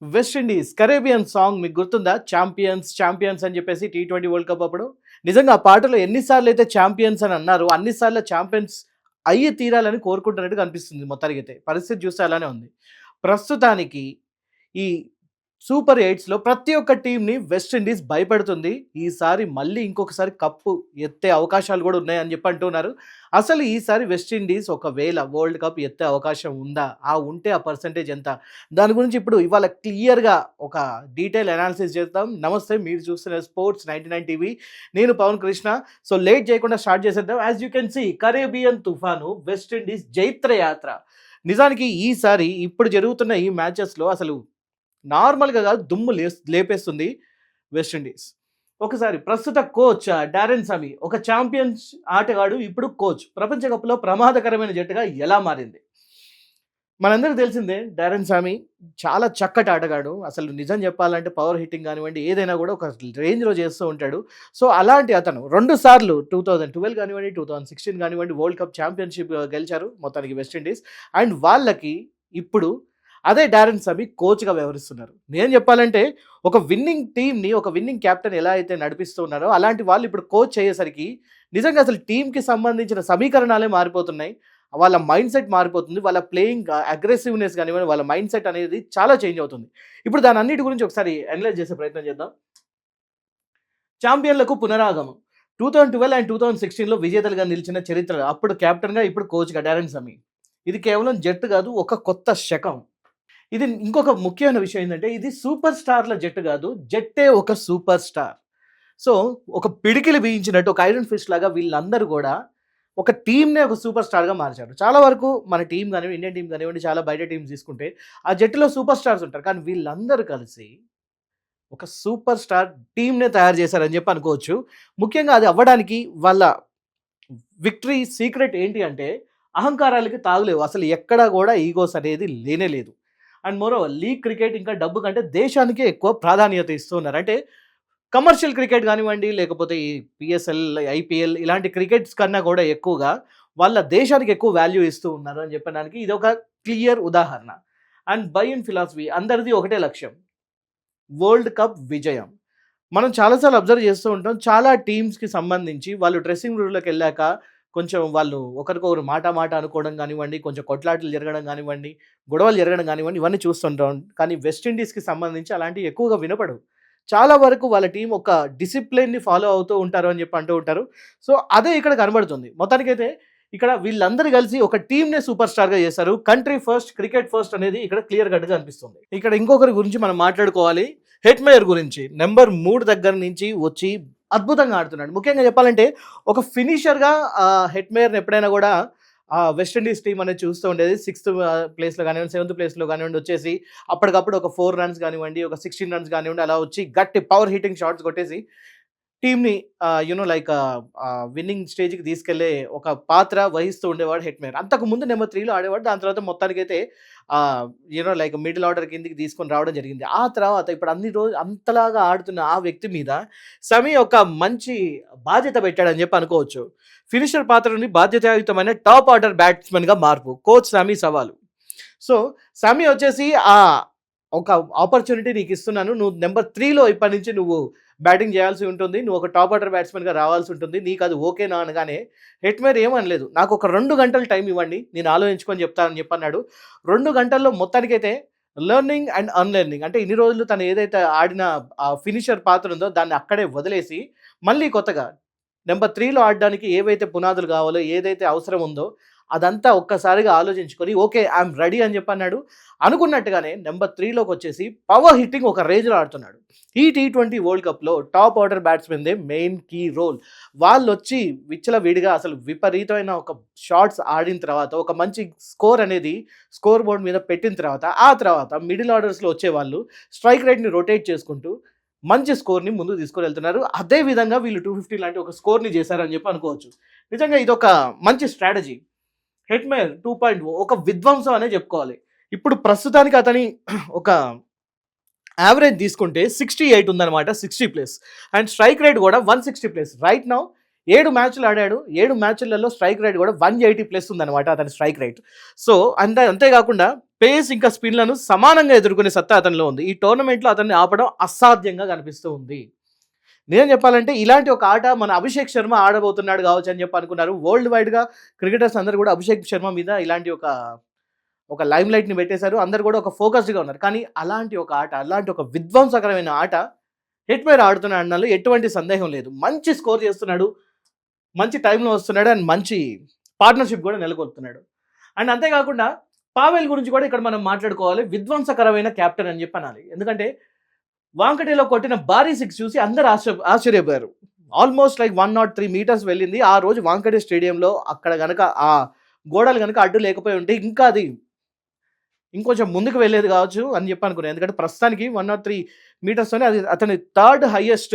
West Indies Caribbean song మీకు గుర్తుందా? Champions champions అని చెప్పేసి T20 వరల్డ్ కప్ అప్పుడు. నిజంగా ఆ పాటలో ఎన్నిసార్లు అయితే ఛాంపియన్స్ అని అన్నారో అన్నిసార్లు ఛాంపియన్స్ అయ్యి తీరాలని కోరుకుంటున్నట్టుగా అనిపిస్తుంది మొత్తానికైతే. పరిస్థితి చూస్తే అలానే ఉంది. ప్రస్తుతానికి ఈ సూపర్ ఎయిట్స్‌లో ప్రతి ఒక్క టీమ్‌ని వెస్టిండీస్ భయపెడుతుంది. ఈసారి మళ్ళీ ఇంకొకసారి కప్పు ఎత్తే అవకాశాలు కూడా ఉన్నాయని చెప్పి అంటున్నారు. అసలు ఈసారి వెస్టిండీస్ ఒకవేళ వరల్డ్ కప్ ఎత్తే అవకాశం ఉందా? ఉంటే ఆ పర్సెంటేజ్ ఎంత? దాని గురించి ఇప్పుడు ఇవాళ క్లియర్‌గా ఒక డీటెయిల్ అనాలిసిస్ చేద్దాం. నమస్తే, మీరు చూస్తున్న స్పోర్ట్స్ 99 టీవీ. నేను పవన్ కృష్ణ. సో లేట్ చేయకుండా స్టార్ట్ చేసేద్దాం. As you can see Caribbean తుఫాను వెస్టిండీస్ జైత్ర యాత్ర. నిజానికి ఈసారి ఇప్పుడు జరుగుతున్న ఈ మ్యాచెస్‌లో అసలు నార్మల్‌గా కాదు, దుమ్ము లేపేస్తుంది వెస్టిండీస్. ఒకసారి ప్రస్తుత కోచ్ డారెన్ సమీ, ఒక ఛాంపియన్స్ ఆటగాడు, ఇప్పుడు కోచ్. ప్రపంచ కప్‌లో ప్రమాదకరమైన జట్టుగా ఎలా మారింది? మనందరికీ తెలిసిందే డారెన్ సమీ చాలా చక్కటి ఆటగాడు. అసలు నిజం చెప్పాలంటే పవర్ హిట్టింగ్ కానివ్వండి, ఏదైనా కూడా ఒక రేంజ్‌లో చేస్తూ ఉంటాడు. సో అలాంటి అతను 2 సార్లు 2012 కానివ్వండి, 2016 కానివ్వండి వరల్డ్ కప్ ఛాంపియన్‌షిప్ గెలిచారు మొత్తానికి వెస్టిండీస్. అండ్ వాళ్ళకి ఇప్పుడు అదే డారెన్ సమీ కోచ్‌గా వ్యవహరిస్తున్నారు. నేను చెప్పాలంటే ఒక విన్నింగ్ టీమ్‌ని, ఒక విన్నింగ్ కెప్టెన్ ఎలా అయితే నడిపిస్తూ ఉన్నారో అలాంటి వాళ్ళు ఇప్పుడు కోచ్ అయ్యేసరికి నిజంగా అసలు టీమ్‌కి సంబంధించిన సమీకరణాలే మారిపోతున్నాయి. వాళ్ళ మైండ్ సెట్ మారిపోతుంది. వాళ్ళ ప్లేయింగ్ అగ్రెసివ్‌నెస్ కానివ్వండి, వాళ్ళ మైండ్ సెట్ అనేది చాలా చేంజ్ అవుతుంది. ఇప్పుడు దాని అన్నిటి గురించి ఒకసారి అనలైజ్ చేసే ప్రయత్నం చేద్దాం. ఛాంపియన్లకు పునరాగమం. 2012 అండ్ 2016లో విజేతలుగా నిలిచిన చరిత్ర. అప్పుడు కెప్టెన్‌గా, ఇప్పుడు కోచ్‌గా డారెన్ సమీ. ఇది కేవలం జట్టు కాదు, ఒక కొత్త శకం. ఇది ఇంకొక ముఖ్యమైన విషయం ఏంటంటే, ఇది సూపర్ స్టార్ల జట్టు కాదు, జట్టే ఒక సూపర్ స్టార్. సో ఒక పిడికిలి బిగించినట్టు, ఒక ఐరన్ ఫిస్ట్ లాగా వీళ్ళందరూ కూడా ఒక టీమ్‌నే ఒక సూపర్ స్టార్‌గా మార్చారు. చాలా వరకు మన టీమ్ కానివ్వండి, ఇండియన్ టీమ్ కానివ్వండి, చాలా బయట టీమ్స్ తీసుకుంటే ఆ జట్టులో సూపర్ స్టార్స్ ఉంటారు. కానీ వీళ్ళందరూ కలిసి ఒక సూపర్ స్టార్ టీమ్‌నే తయారు చేశారని చెప్పి అనుకోవచ్చు. ముఖ్యంగా అది అవ్వడానికి వాళ్ళ విక్టరీ సీక్రెట్ ఏంటి అంటే, అహంకారాలకి తాగులేవు. అసలు ఎక్కడా కూడా ఈగోస్ అనేది లేనే లేదు. అండ్ మోరోవర్ లీగ్ క్రికెట్ ఇంకా డబ్బు కంటే దేశానికే ఎక్కువ ప్రాధాన్యత ఇస్తున్నారు. అంటే కమర్షియల్ క్రికెట్ కానివ్వండి, లేకపోతే ఈ పిఎస్ఎల్, ఐపీఎల్ ఇలాంటి క్రికెట్స్ కన్నా కూడా ఎక్కువగా వాళ్ళ దేశానికి ఎక్కువ వాల్యూ ఇస్తూ ఉన్నారు అని చెప్పడానికి ఇది ఒక క్లియర్ ఉదాహరణ. అండ్ బై ఇన్ ఫిలాసఫీ అందరిది ఒకటే లక్ష్యం, వరల్డ్ కప్ విజయం. మనం చాలాసార్లు అబ్జర్వ్ చేస్తూ ఉంటాం, చాలా టీమ్స్కి సంబంధించి వాళ్ళు డ్రెస్సింగ్ రూమ్లోకి వెళ్ళాక కొంచెం వాళ్ళు ఒకరికొకరు మాట మాట అనుకోవడం కానివ్వండి, కొంచెం కొట్లాటలు జరగడం కానివ్వండి, గొడవలు జరగడం కానివ్వండి, ఇవన్నీ చూస్తుంటాం. కానీ వెస్టిండీస్కి సంబంధించి అలాంటివి ఎక్కువగా వినపడవు. చాలా వరకు వాళ్ళ టీం ఒక డిసిప్లిన్ని ఫాలో అవుతూ ఉంటారు అని చెప్పి అంటూ ఉంటారు. సో అదే ఇక్కడ కనబడుతుంది. మొత్తానికైతే ఇక్కడ వీళ్ళందరూ కలిసి ఒక టీమ్‌నే సూపర్ స్టార్‌గా చేశారు. కంట్రీ ఫస్ట్, క్రికెట్ ఫస్ట్ అనేది ఇక్కడ క్లియర్ కట్‌గా అనిపిస్తుంది. ఇక్కడ ఇంకొకరి గురించి మనం మాట్లాడుకోవాలి. హెట్మేయర్ గురించి. నెంబర్ 3 దగ్గర నుంచి వచ్చి అద్భుతంగా ఆడుతున్నాడు. ముఖ్యంగా చెప్పాలంటే ఒక ఫినిషర్‌గా హెట్మేయర్‌ని ఎప్పుడైనా కూడా వెస్టిండీస్ టీమ్ అనేది చూస్తూ ఉండేది. 6థ్ ప్లేస్‌లో కానివ్వండి, 7థ్ ప్లేస్‌లో కానివ్వండి వచ్చేసి అప్పటికప్పుడు ఒక 4 రన్స్ కానివ్వండి, ఒక 16 రన్స్ కానివ్వండి, అలా వచ్చి గట్టి పవర్ హిట్టింగ్ షాట్స్ కొట్టేసి టీమ్‌ని విన్నింగ్ స్టేజ్‌కి తీసుకెళ్లే ఒక పాత్ర వహిస్తూ ఉండేవాడు హెట్మేయర్. అంతకుముందు నెంబర్ 3లో ఆడేవాడు. దాని తర్వాత మొత్తానికైతే మిడిల్ ఆర్డర్ కిందకి తీసుకొని రావడం జరిగింది. ఆ తర్వాత ఇప్పుడు అన్ని రోజులు అంతలాగా ఆడుతున్న ఆ వ్యక్తి మీద సమీ ఒక మంచి బాధ్యత పెట్టాడని చెప్పి అనుకోవచ్చు. ఫినిషర్ పాత్ర నుండి బాధ్యతాయుతమైన టాప్ ఆర్డర్ బ్యాట్స్‌మెన్‌గా మార్పు. కోచ్ సమీ సవాలు. సో సమీ వచ్చేసి ఒక ఆపర్చునిటీ నీకు ఇస్తున్నాను. నువ్వు నెంబర్ 3లో ఇప్పటి నుంచి నువ్వు బ్యాటింగ్ చేయాల్సి ఉంటుంది. నువ్వు ఒక టాప్ ఆర్డర్ బ్యాట్స్‌మెన్‌గా రావాల్సి ఉంటుంది. నీకు అది ఓకేనా అనగానే హెట్మేయర్ ఏమనలేదు. నాకు ఒక 2 గంటలు టైం ఇవ్వండి, నేను ఆలోచించుకొని చెప్తానని చెప్పన్నాడు. 2 గంటల్లో మొత్తానికైతే లెర్నింగ్ అండ్ అన్‌లెర్నింగ్, అంటే ఇన్ని రోజులు తను ఏదైతే ఆడిన ఫినిషర్ పాత్ర ఉందో దాన్ని అక్కడే వదిలేసి మళ్ళీ కొత్తగా నెంబర్ 3లో ఆడడానికి ఏవైతే పునాదులు కావాలో, ఏదైతే అవసరం ఉందో అదంతా ఒక్కసారిగా ఆలోచించుకొని ఓకే ఐఎమ్ రెడీ అని చెప్పన్నాడు. అనుకున్నట్టుగానే నెంబర్ 3లోకి వచ్చేసి పవర్ హిట్టింగ్ ఒక రేంజ్‌లో ఆడుతున్నాడు. ఈ T20 వరల్డ్ కప్‌లో టాప్ ఆర్డర్ బ్యాట్స్‌మెన్‌దే మెయిన్ కీ రోల్. వాళ్ళొచ్చి విచ్చలవిడిగా అసలు విపరీతమైన ఒక షాట్స్ ఆడిన తర్వాత, ఒక మంచి స్కోర్ అనేది స్కోర్ బోర్డ్ మీద పెట్టిన తర్వాత, ఆ తర్వాత మిడిల్ ఆర్డర్స్‌లో వచ్చేవాళ్ళు స్ట్రైక్ రేట్‌ని రొటేట్ చేసుకుంటూ మంచి స్కోర్‌ని ముందుకు తీసుకొని వెళ్తున్నారు. అదే విధంగా వీళ్ళు 250 లాంటి ఒక స్కోర్‌ని చేశారని చెప్పి అనుకోవచ్చు. నిజంగా ఇదొక మంచి స్ట్రాటజీ. హెట్మేయర్ 2.0 ఒక విధ్వంసం అనే చెప్పుకోవాలి. ఇప్పుడు ప్రస్తుతానికి అతని ఒక యావరేజ్ తీసుకుంటే 68 ఉందన్నమాట, 60+. అండ్ స్ట్రైక్ రేట్ కూడా 160+. రైట్ నౌ 7 మ్యాచ్లు ఆడాడు. 7 మ్యాచ్లలో స్ట్రైక్ రేట్ కూడా 180+ ఉందన్నమాట అతని స్ట్రైక్ రేట్. సో అంతేకాకుండా పేస్ ఇంకా స్పిన్లను సమానంగా ఎదుర్కొనే సత్తా అతనిలో ఉంది. ఈ టోర్నమెంట్లో అతన్ని ఆపడం అసాధ్యంగా కనిపిస్తూ ఉంది. నిజం చెప్పాలంటే ఇలాంటి ఒక ఆట మన అభిషేక్ శర్మ ఆడబోతున్నాడు కావచ్చు అని చెప్పి అనుకున్నారు. వరల్డ్ వైడ్గా క్రికెటర్స్ అందరూ కూడా అభిషేక్ శర్మ మీద ఇలాంటి ఒక లైమ్ లైట్ని పెట్టేశారు. అందరు కూడా ఒక ఫోకస్డ్గా ఉన్నారు. కానీ అలాంటి ఒక ఆట, అలాంటి ఒక విధ్వంసకరమైన ఆట హెట్మేర్ ఆడుతున్నాడు అన్నలో ఎటువంటి సందేహం లేదు. మంచి స్కోర్ చేస్తున్నాడు, మంచి టైంలో వస్తున్నాడు అండ్ మంచి పార్ట్నర్షిప్ కూడా నెలకొల్పుతున్నాడు. అండ్ అంతేకాకుండా పావెల్ గురించి కూడా ఇక్కడ మనం మాట్లాడుకోవాలి. విధ్వంసకరమైన కెప్టెన్ అని చెప్పి అనాలి. ఎందుకంటే వాంకటేలో కొట్టిన భారీ సిక్స్ చూసి అందరు ఆశ్చర్యపోయారు. ఆల్మోస్ట్ లైక్ 103 meters వెళ్ళింది. ఆ రోజు వాంకటే స్టేడియంలో అక్కడ కనుక ఆ గోడలు కనుక అడ్డు లేకపోయి ఉంటే ఇంకా అది ఇంకొంచెం ముందుకు వెళ్ళేది కావచ్చు అని చెప్పి అనుకున్నాను. ఎందుకంటే ప్రస్తుతానికి 103 meters అది అతని థర్డ్ హైయెస్ట్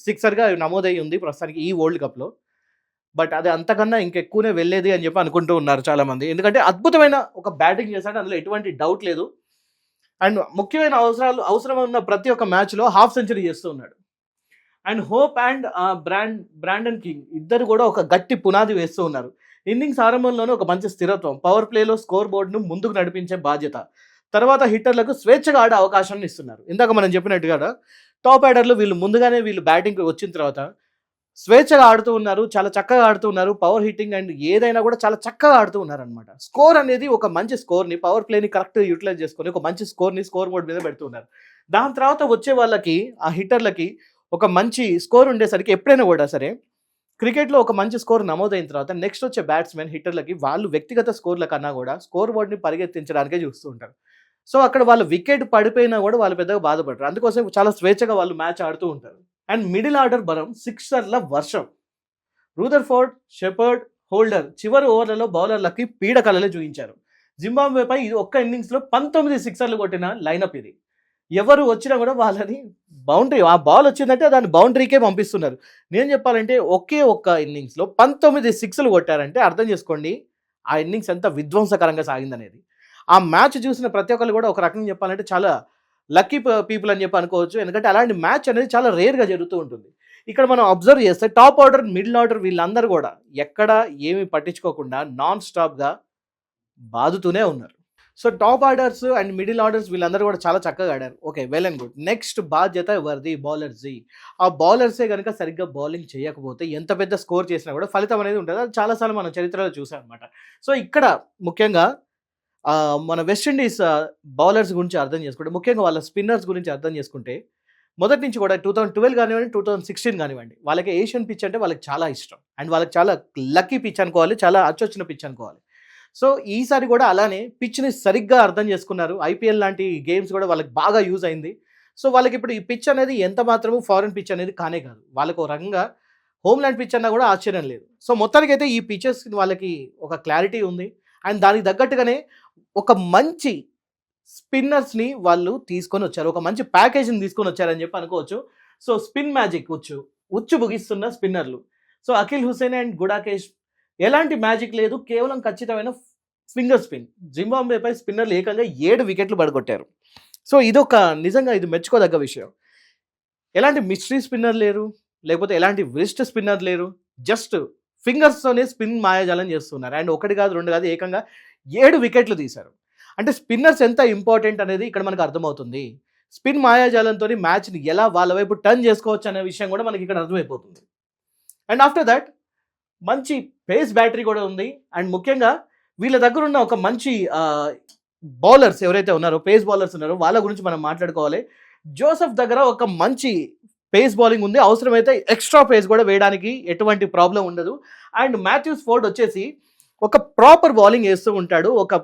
సిక్సర్గా నమోదై ఉంది ప్రస్తుతానికి ఈ వరల్డ్ కప్లో. బట్ అది అంతకన్నా ఇంకెక్కువనే వెళ్ళేది అని చెప్పి అనుకుంటూ ఉన్నారు చాలామంది. ఎందుకంటే అద్భుతమైన ఒక బ్యాటింగ్ చేశాడు, అందులో ఎటువంటి డౌట్ లేదు. అండ్ ముఖ్యమైన అవసరం ఉన్న ప్రతి ఒక్క మ్యాచ్లో హాఫ్ సెంచరీ చేస్తూ ఉన్నాడు. And hope and Brandon king ఇద్దరు కూడా ఒక గట్టి పునాది వేస్తూ ఉన్నారు. ఇన్నింగ్స్ ఆరంభంలోనే ఒక మంచి స్థిరత్వం, పవర్ ప్లేలో స్కోర్ బోర్డును ముందుకు నడిపించే బాధ్యత, తర్వాత హిట్టర్లకు స్వేచ్ఛగా ఆడే అవకాశాన్ని ఇస్తున్నారు. ఇందాక మనం చెప్పినట్టుగా టాప్ ఆర్డర్లు వీళ్ళు బ్యాటింగ్ వచ్చిన తర్వాత స్వేచ్ఛగా ఆడుతూ ఉన్నారు, చాలా చక్కగా ఆడుతూ ఉన్నారు. పవర్ హిట్టింగ్ అండ్ ఏదైనా కూడా చాలా చక్కగా ఆడుతూ ఉన్నారు అనమాట. స్కోర్ అనేది ఒక మంచి స్కోర్ని, పవర్ ప్లేని కరెక్ట్గా యూటిలైజ్ చేసుకొని ఒక మంచి స్కోర్ని స్కోర్ బోర్డ్ మీద పెడుతూ ఉన్నారు. దాని తర్వాత వచ్చే వాళ్ళకి ఆ హిట్టర్లకి ఒక మంచి స్కోర్ ఉండేసరికి ఎప్పుడైనా కూడా సరే క్రికెట్లో ఒక మంచి స్కోర్ నమోదైన తర్వాత నెక్స్ట్ వచ్చే బ్యాట్స్మెన్ హిట్టర్లకి వాళ్ళు వ్యక్తిగత స్కోర్ల కన్నా కూడా స్కోర్ బోర్డ్ని పరిగెత్తించడానికే చూస్తూ ఉంటారు. సో అక్కడ వాళ్ళు వికెట్ పడిపోయినా కూడా వాళ్ళు పెద్దగా బాధపడరు. అందుకోసం చాలా స్వేచ్ఛగా వాళ్ళు మ్యాచ్ ఆడుతూ ఉంటారు. అండ్ మిడిల్ ఆర్డర్ బలం సిక్సర్ల వర్షం. రూదర్ఫోర్డ్, షెపర్డ్, హోల్డర్ చివరి ఓవర్లలో బౌలర్లకి పీడకలలే చూపించారు. జింబాబ్వేపై ఇది ఒక్క ఇన్నింగ్స్లో 19 సిక్సర్లు కొట్టిన లైనప్ ఇది. ఎవరు వచ్చినా కూడా వాళ్ళని బౌండరీ, ఆ బాల్ వచ్చిందంటే దాన్ని బౌండరీకే పంపిస్తున్నారు. నేను చెప్పాలంటే ఒకే ఒక్క ఇన్నింగ్స్లో 19 సిక్స్లు కొట్టారంటే అర్థం చేసుకోండి ఆ ఇన్నింగ్స్ ఎంత విధ్వంసకరంగా సాగిందనేది. ఆ మ్యాచ్ చూసిన ప్రతి ఒక్కరు కూడా ఒక రకంగా చెప్పాలంటే చాలా లక్కీ పీపుల్ అని చెప్పి అనుకోవచ్చు. ఎందుకంటే అలాంటి మ్యాచ్ అనేది చాలా రేర్గా జరుగుతూ ఉంటుంది. ఇక్కడ మనం అబ్జర్వ్ చేస్తే టాప్ ఆర్డర్, మిడిల్ ఆర్డర్ వీళ్ళందరూ కూడా ఎక్కడ ఏమి పట్టించుకోకుండా నాన్ స్టాప్గా బాదుతూనే ఉన్నారు. So top orders and middle orders వీళ్ళందరూ కూడా చాలా చక్కగా ఆడారు. Okay, well and good. Next బాధ్యత ఎవరిది? బౌలర్స్ది. ఆ బౌలర్సే కనుక సరిగ్గా బౌలింగ్ చేయకపోతే ఎంత పెద్ద స్కోర్ చేసినా కూడా ఫలితం అనేది ఉంటుంది. అది చాలాసార్లు మనం చరిత్రలో చూసాం అనమాట. సో ఇక్కడ ముఖ్యంగా మన వెస్టిండీస్ బౌలర్స్ గురించి అర్థం చేసుకుంటే, ముఖ్యంగా వాళ్ళ స్పిన్నర్స్ గురించి అర్థం చేసుకుంటే, మొదటి నుంచి కూడా 2012 కానివ్వండి, 2016 కానివ్వండి, వాళ్ళకి ఏషియన్ పిచ్ అంటే వాళ్ళకి చాలా ఇష్టం. అండ్ వాళ్ళకి చాలా లక్కీ పిచ్ అనుకోవాలి, చాలా అచ్చొచ్చిన పిచ్ అనుకోవాలి. సో ఈసారి కూడా అలానే పిచ్ని సరిగ్గా అర్థం చేసుకున్నారు. ఐపీఎల్ లాంటి గేమ్స్ కూడా వాళ్ళకి బాగా యూజ్ అయింది. సో వాళ్ళకి ఇప్పుడు ఈ పిచ్ అనేది ఎంత మాత్రము ఫారెన్ పిచ్ అనేది కానే కాదు, వాళ్ళకు ఒక రకంగా హోమ్లాండ్ పిచ్ అన్నా కూడా ఆశ్చర్యం లేదు. సో మొత్తానికైతే ఈ పిచెస్ వాళ్ళకి ఒక క్లారిటీ ఉంది. అండ్ దానికి తగ్గట్టుగానే ఒక మంచి స్పిన్నర్స్ని వాళ్ళు తీసుకొని వచ్చారు, ఒక మంచి ప్యాకేజ్ని తీసుకొని వచ్చారని చెప్పి అనుకోవచ్చు. సో స్పిన్ మ్యాజిక్ ఉచ్చు బుగిస్తున్న స్పిన్నర్లు. సో అఖిల్ హుసేన్ అండ్ గుడాకేష్ ఎలాంటి మ్యాజిక్ లేదు, కేవలం ఖచ్చితమైన ఫింగర్ స్పిన్. జింబాబ్వేపై స్పిన్నర్లు ఏకంగా 7 వికెట్లు పడగొట్టారు. సో ఇదొక నిజంగా ఇది మెచ్చుకోదగ్గ విషయం. ఎలాంటి మిస్టరీ స్పిన్నర్ లేరు, లేకపోతే ఎలాంటి విస్ట్ స్పిన్నర్ లేరు, జస్ట్ ఫింగర్స్తోనే స్పిన్ మాయాజాలం చేస్తున్నారు. అండ్ 1 కాదు 2 కాదు ఏకంగా 7 వికెట్లు తీశారు. అంటే స్పిన్నర్స్ ఎంత ఇంపార్టెంట్ అనేది ఇక్కడ మనకు అర్థమవుతుంది. స్పిన్ మాయాజాలంతో మ్యాచ్ని ఎలా వాళ్ళ వైపు టర్న్ చేసుకోవచ్చు అనే విషయం కూడా మనకి ఇక్కడ అర్థమైపోతుంది. అండ్ ఆఫ్టర్ దట్ మంచి పేస్ బ్యాటరీ కూడా ఉంది. అండ్ ముఖ్యంగా వీళ్ళ దగ్గర ఉన్న ఒక మంచి బౌలర్స్ ఎవరైతే ఉన్నారో, పేస్ బౌలర్స్ ఉన్నారో వాళ్ళ గురించి మనం మాట్లాడుకోవాలి. జోసెఫ్ దగ్గర ఒక మంచి పేస్ బౌలింగ్ ఉంది, అవసరమైతే ఎక్స్ట్రా పేస్ కూడా వేయడానికి ఎటువంటి ప్రాబ్లం ఉండదు. అండ్ మాథ్యూస్ ఫోర్డ్ వచ్చేసి ఒక ప్రాపర్ బౌలింగ్ వేస్తూ ఉంటాడు, ఒక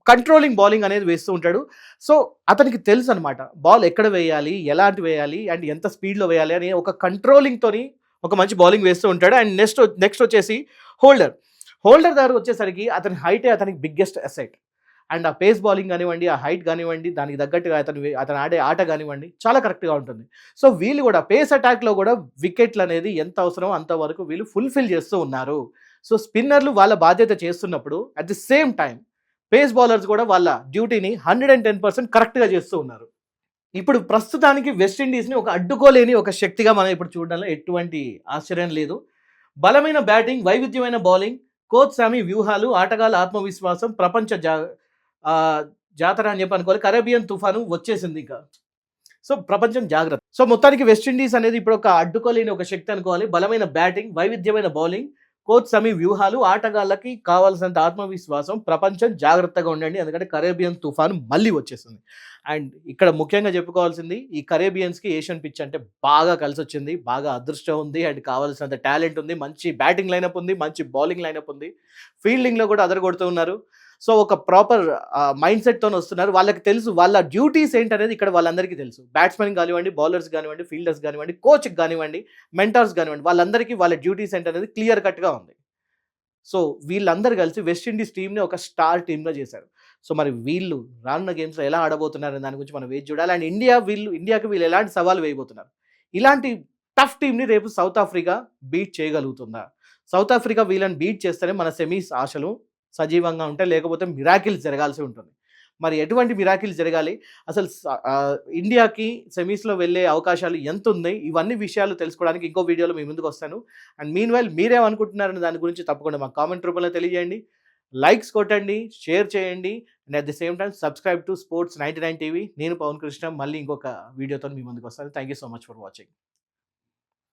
కంట్రోలింగ్ బౌలింగ్ అనేది వేస్తూ ఉంటాడు. సో అతనికి తెలుసు అనమాట బాల్ ఎక్కడ వేయాలి, ఎలాంటి వేయాలి అండ్ ఎంత స్పీడ్లో వేయాలి అని ఒక కంట్రోలింగ్తోని ఒక మంచి బౌలింగ్ వేస్తూ ఉంటాడు. అండ్ నెక్స్ట్ వచ్చేసి హోల్డర్ దగ్గర వచ్చేసరికి అతని హైటే అతనికి బిగ్గెస్ట్ అసెట్. అండ్ ఆ పేస్ బౌలింగ్ కానివ్వండి, ఆ హైట్ కానివ్వండి, దానికి తగ్గట్టుగా అతను ఆడే ఆట కానివ్వండి చాలా కరెక్ట్గా ఉంటుంది. సో వీళ్ళు కూడా పేస్ అటాక్లో కూడా వికెట్లు అనేది ఎంత అవసరమో అంతవరకు వీళ్ళు ఫుల్ఫిల్ చేస్తూ ఉన్నారు. సో స్పిన్నర్లు వాళ్ళ బాధ్యత చేస్తున్నప్పుడు at the same time face bowlers కూడా వాళ్ళ డ్యూటీని 110% కరెక్ట్గా చేస్తూ ఉన్నారు. ఇప్పుడు ప్రస్తుతానికి వెస్టిండీస్ని ఒక అడ్డుకోలేని ఒక శక్తిగా మనం ఇప్పుడు చూడడంలో ఎటువంటి ఆశ్చర్యం లేదు. బలమైన బ్యాటింగ్, వైవిధ్యమైన బౌలింగ్, కోచ్ సామి వ్యూహాలు, ఆటగాళ్ళ ఆత్మవిశ్వాసం, ప్రపంచ జాతర అని చెప్పి అనుకోవాలి. కరేబియన్ తుఫాను వచ్చేసింది ఇంకా. సో ప్రపంచం జాగ్రత్త. సో మొత్తానికి వెస్టిండీస్ అనేది ఇప్పుడు ఒక అడ్డుకోలేని ఒక శక్తి అనుకోవాలి. బలమైన బ్యాటింగ్, వైవిధ్యమైన బౌలింగ్, కోచ్ సమీ వ్యూహాలు, ఆటగాళ్ళకి కావాల్సినంత ఆత్మవిశ్వాసం. ప్రపంచం జాగ్రత్తగా ఉండండి, ఎందుకంటే కరేబియన్ తుఫాను మళ్ళీ వచ్చేసింది. అండ్ ఇక్కడ ముఖ్యంగా చెప్పుకోవాల్సింది, ఈ కరేబియన్స్కి ఏషియన్ పిచ్ అంటే బాగా కలిసి వచ్చింది, బాగా అదృష్టం ఉంది, అండ్ కావాల్సినంత టాలెంట్ ఉంది, మంచి బ్యాటింగ్ లైనప్ ఉంది, మంచి బౌలింగ్ లైనప్ ఉంది, ఫీల్డింగ్లో కూడా అదరగొడుతూ ఉన్నారు. సో ఒక ప్రాపర్ మైండ్ సెట్తో వస్తున్నారు. వాళ్ళకి తెలుసు వాళ్ళ డ్యూటీస్ ఏంటనేది ఇక్కడ వాళ్ళందరికీ తెలుసు. బ్యాట్స్మెన్ కానివ్వండి, బౌలర్స్ కానివ్వండి, ఫీల్డర్స్ కానివ్వండి, కోచ్కి కానివ్వండి, మెంటార్స్ కానివ్వండి, వాళ్ళందరికీ వాళ్ళ డ్యూటీస్ ఏంటనేది క్లియర్ కట్గా ఉంది. సో వీళ్ళందరూ కలిసి వెస్టిండీస్ టీంని ఒక స్టార్ టీమ్గా చేశారు. సో మరి వీళ్ళు రానున్న గేమ్స్లో ఎలా ఆడబోతున్నారు దాని గురించి మనం వేచి చూడాలి. అండ్ ఇండియాకి వీళ్ళు ఎలాంటి సవాలు వేయబోతున్నారు, ఇలాంటి టఫ్ టీంని రేపు సౌత్ ఆఫ్రికా బీట్ చేయగలుగుతుందా? సౌత్ ఆఫ్రికా వీళ్ళని బీట్ చేస్తేనే మన సెమీస్ ఆశలు సజీవంగా ఉంటాయి, లేకపోతే మిరాకిల్స్ జరగాల్సి ఉంటుంది. మరి ఎటువంటి మిరాకిల్స్ జరగాలి, అసలు ఇండియాకి సెమీస్లో వెళ్ళే అవకాశాలు ఎంత ఉన్నాయి, ఇవన్నీ విషయాలు తెలుసుకోవడానికి ఇంకో వీడియోలో మీ ముందుకు వస్తాను. అండ్ మీన్ వైల్ మీరేమనుకుంటున్నారని దాని గురించి తప్పకుండా మాకు కామెంట్ రూపంలో తెలియజేయండి. లైక్స్ కొట్టండి, షేర్ చేయండి, and at the same time subscribe to sports 99 TV. నేను పవన్ కృష్ణ, మళ్ళీ ఇంకొక వీడియోతో మీ ముందుకు వస్తాను. Thank you so much for watching.